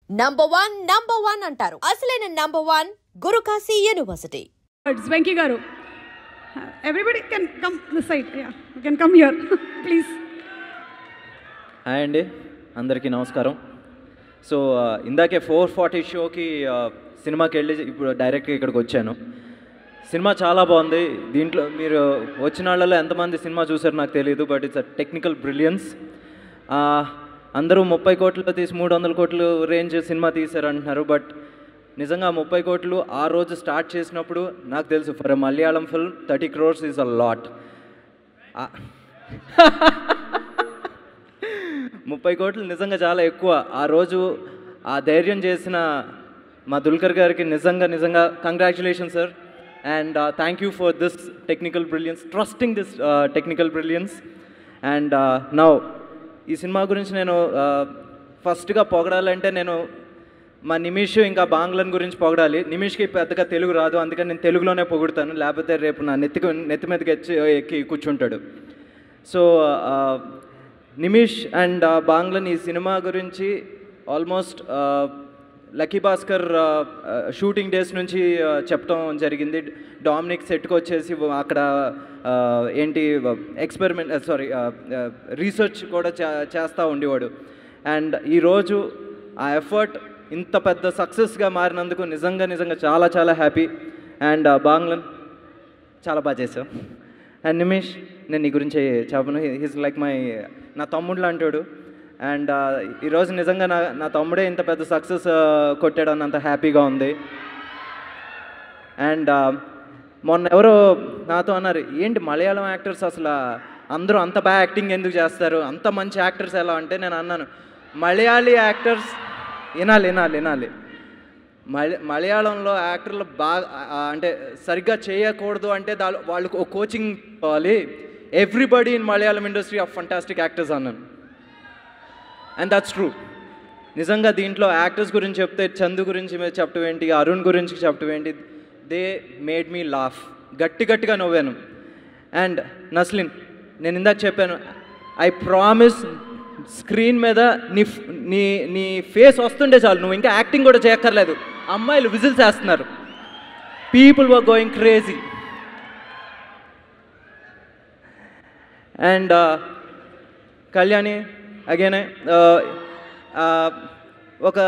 Number one అంటారు. అసలైన number one Guru Kashi university. Venky garu, everybody can come this side. You can come here please. Hi అండి, అందరికీ నమస్కారం. So ఇందాకే 4:40 షోకి సినిమాకి వెళ్ళి ఇప్పుడు డైరెక్ట్గా ఇక్కడికి వచ్చాను. సినిమా చాలా బాగుంది. దీంట్లో మీరు వచ్చిన వాళ్ళలో ఎంతమంది సినిమా చూసారో నాకు తెలియదు, but it's a technical brilliance. అందరూ 30 కోట్లు తీసి 300 కోట్లు రేంజ్ సినిమా తీశారు అంటున్నారు, బట్ నిజంగా 30 కోట్లు ఆ రోజు స్టార్ట్ చేసినప్పుడు నాకు తెలుసు for a Malayalam film 30 crores is a lot. 30 కోట్లు నిజంగా చాలా ఎక్కువ. ఆ రోజు ఆ ధైర్యం చేసిన మా దుల్కర్ గారికి నిజంగా congratulation sir, and thank you for this technical brilliance, trusting this technical brilliance. And now ఈ సినిమా గురించి నేను ఫస్ట్గా పొగడాలంటే నేను మా నిమిష్ ఇంకా బాంగ్లన్ గురించి పొగడాలి. నిమిష్కి పెద్దగా తెలుగు రాదు, అందుకని నేను తెలుగులోనే పొగుడతాను, లేకపోతే రేపు నా నెత్తి మీదకి ఎక్కి కూర్చుంటాడు. సో నిమిష్ అండ్ బాంగ్లన్ ఈ సినిమా గురించి almost lucky Bhaskar shooting days నుంచి చెప్పడం జరిగింది. డామినిక్ సెట్కి వచ్చేసి అక్కడ ఏంటి రీసెర్చ్ కూడా చేస్తూ ఉండేవాడు. అండ్ ఈరోజు ఆ ఎఫర్ట్ ఇంత పెద్ద సక్సెస్గా మారినందుకు నిజంగా చాలా హ్యాపీ. అండ్ బాంగ్లన్ చాలా బాగా చేసావు. అండ్ నిమిష్, నేను నీ గురించి చెప్పను, హీస్ లైక్ నా తమ్ముడు లాంటాడు. అండ్ ఈరోజు నిజంగా నా తమ్ముడే ఇంత పెద్ద సక్సెస్ కొట్టాడు అన్నంత హ్యాపీగా ఉంది. అండ్ మొన్న ఎవరో నాతో అన్నారు, ఏంటి మలయాళం యాక్టర్స్ అసలు అందరూ అంత బాగా యాక్టింగ్ ఎందుకు చేస్తారు, అంత మంచి యాక్టర్స్ ఎలా అంటే, నేను అన్నాను మలయాళీ యాక్టర్స్ వినాలి. మలయాళంలో యాక్టర్లు బాగా అంటే సరిగ్గా చేయకూడదు అంటే వాళ్ళకు ఒక కోచింగ్ కావాలి. Everybody in Malayalam industry of fantastic actors అన్నాను. And that's true. నిజంగా దీంట్లో యాక్టర్స్ గురించి చెప్తే చందు గురించి చెప్పడం ఏంటి, అరుణ్ గురించి చెప్పడం ఏంటి, దే మేడ్ మీ లాఫ్. గట్టిగా నవ్వాను. అండ్ నస్లిన్, నేను ఇందాక చెప్పాను, ఐ ప్రామిస్ స్క్రీన్ మీద నీ ఫేస్ వస్తుండే చాలు, నువ్వు ఇంకా యాక్టింగ్ కూడా చేయక్కర్లేదు. అమ్మాయిలు విజిల్స్ వేస్తున్నారు. People were going crazy. And Kalyani again ఒక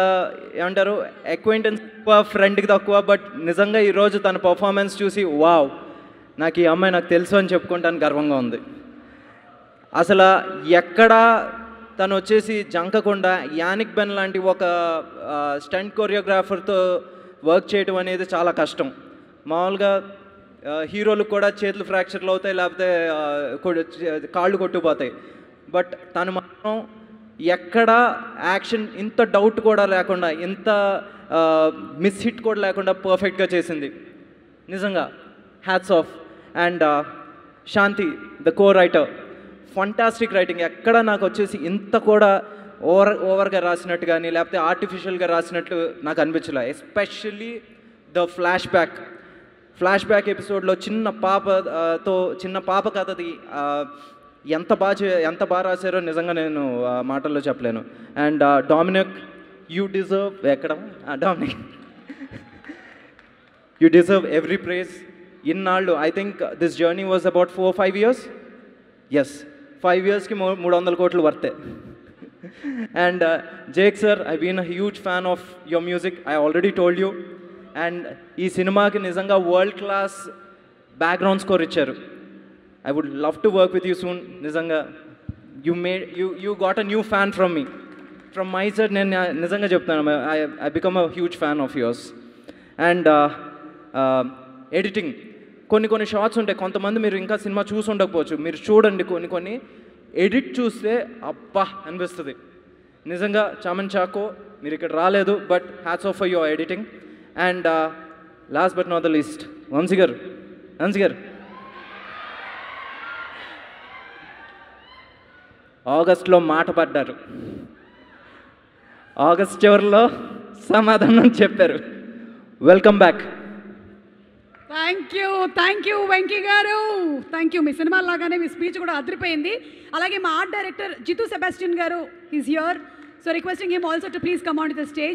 ఏమంటారు అక్వైంటెన్స్ ఎక్కువ, ఫ్రెండ్కి తక్కువ, బట్ నిజంగా ఈరోజు తన పర్ఫార్మెన్స్ చూసి వావ్, నాకు ఈ అమ్మాయి నాకు తెలుసు అని చెప్పుకుంటాను గర్వంగా ఉంది. అసలు ఎక్కడా తను వచ్చేసి జంకకుండా యానిక్ బెన్ లాంటి ఒక స్టంట్ కొరియోగ్రాఫర్తో వర్క్ చేయడం అనేది చాలా కష్టం. మామూలుగా హీరోలకు కూడా చేతులు ఫ్రాక్చర్లు అవుతాయి, లేకపోతే కాళ్ళు కొట్టుకుపోతాయి, బట్ తను మాత్రం ఎక్కడ యాక్షన్ ఇంత డౌట్ కూడా లేకుండా, ఇంత మిస్ హిట్ కూడా లేకుండా పర్ఫెక్ట్గా చేసింది. నిజంగా hats off. And Shanti the co writer, fantastic writing. ఎక్కడ నాకు వచ్చేసి ఇంత కూడా ఓవర్గా రాసినట్టు కానీ లేకపోతే ఆర్టిఫిషియల్గా రాసినట్లు నాకు అనిపించలే. ఎస్పెషల్లీ ద ఫ్లాష్ బ్యాక్ ఎపిసోడ్లో చిన్న పాప కథది ఎంత బాగా రాశారో నిజంగా నేను మాటల్లో చెప్పలేను. And Dominic, you deserve Dominic you deserve every prize. ఇన్నాళ్ళు I think this journey was about 4-5 years. Yes, 5 yearsకి 300 కోట్లు వర్తే. And Jake sir, I been a huge fan of your music, I already told you. And ఈ సినిమాకి నిజంగా world class background score ఇచ్చారు. I would love to work with you soon. నిజంగా you got a new fan from me. From my side నేను నిజంగా చెప్తాను, I become a huge fan of yours. And editing, కొన్ని shorts ఉంటాయి, కొంతమంది మీరు ఇంకా సినిమా చూసి ఉండకపోవచ్చు, మీరు చూడండి. కొన్ని ఎడిట్ చూస్తే అబ్బా అనిపిస్తుంది. నిజంగా చామన్ చాకో, మీరు ఇక్కడ రాలేదు, but hats off for your editing. And last but not the least, Vamshi garu ఆగస్ట్లో మాట పడ్డారు, ఆగస్ట్ చివరిలో సమాధానం చెప్పారు. Welcome back. Thank you Venky garu, thank you. Me cinema లాగానే మీ స్పీచ్ కూడా అదిరిపోయింది. అలాగే మా ఆర్ట్ డైరెక్టర్ జితు సెబాస్టియన్ గారు is here, so requesting him also to please come on to the stage.